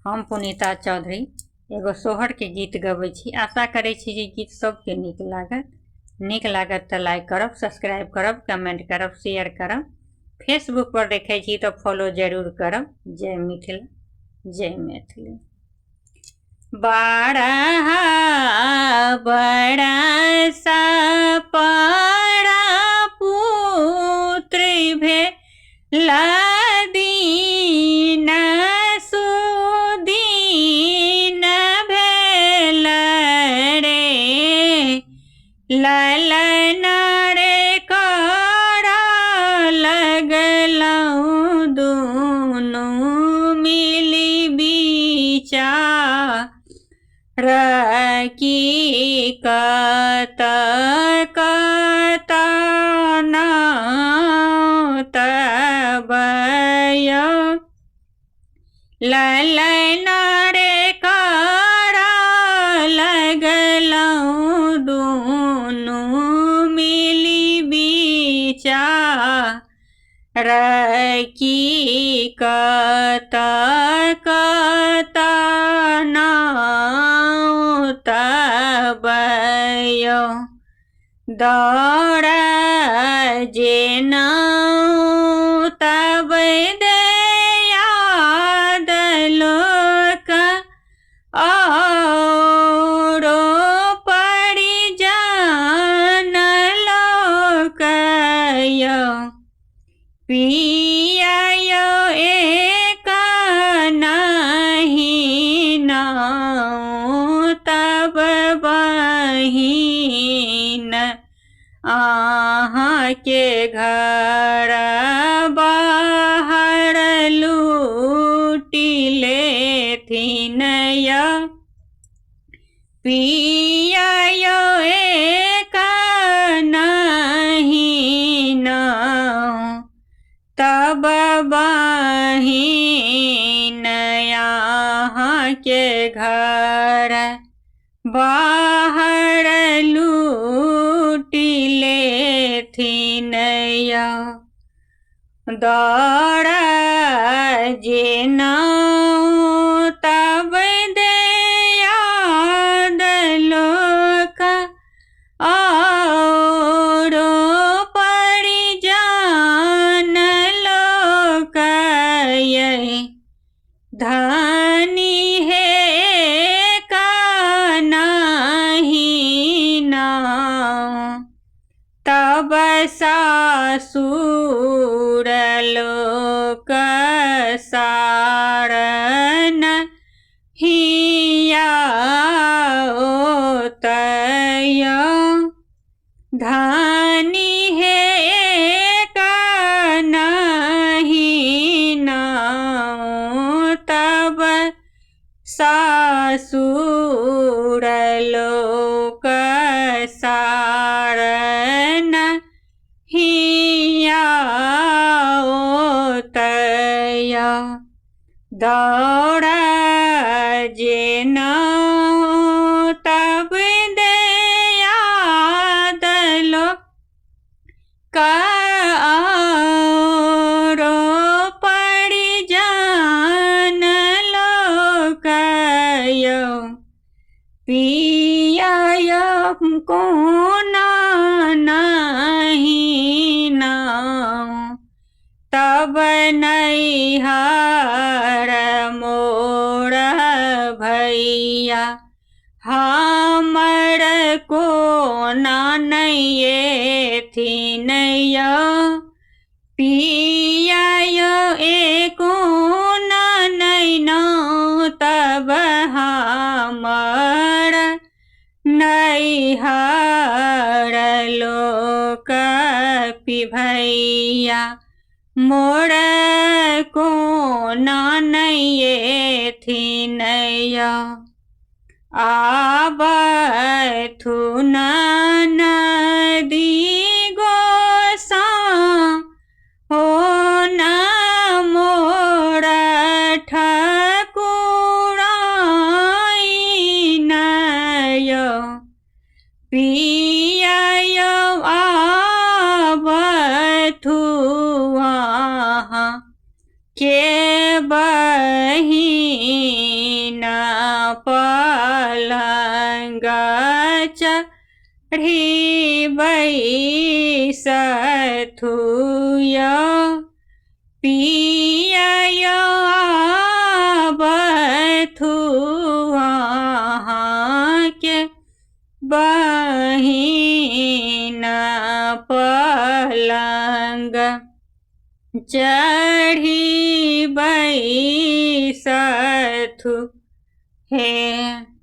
हम पुनीता चौधरी एगो सोहर के गीत गबै छी। आशा करै छी जे गीत सबके नीक लागत तऽ लाइक करब, सब्सक्राइब करब, कमेंट करब, शेयर करब। फेसबुक पर देखै छी तऽ फॉलो जरूर करब। जय मिथिला, जय मैथिली। बड़ा बड़ा सा पड़ा पुत्र भेला दीन सुदीन भेल रे, ललन रे करा लगलहुँ दुनू मिली विचार की कत कत नाउ तबय, ललन रे करा लगलहुँ दुनू मिली विचार की कत कत नाउ तबय, दौड़ जेनाउ तब याद लोक औरो परिजन लोक पिया एक नहीं नाउ तब बहिन अहाँ के घर बाहर लूटि लेथिन या, पिया एक नहीं नाउ तब बहिन यहाँ के घर बाहर लूटि लेथिन या, दौड़ जेनाउ तब याद लोक औरो परिजन लोक धनी है का नहीं नाउ तब सासुर लोक सारन हिया ओतय, धनी है का नहीं नाउ तब सासुर लोक सारन हिया ओतय, दौड़ जेनाउ तब याद लोक औरो परिजन लोक पिया कोना नहीं नाउ तब नैहर मोर भैया हमर कोना नहीं एथिन या, पिया कोना नहीं नाउ तब हमर नैहर लोक भैया मोर कोना नहीं एथिन या, आबथुन नदी गोसा हो न मोर ठकुराइन यो, पिया आबथु अहाँ के बहिन बैसथुया पिया बथुआ के बहिन पलंग चढ़ी बैसथु हे।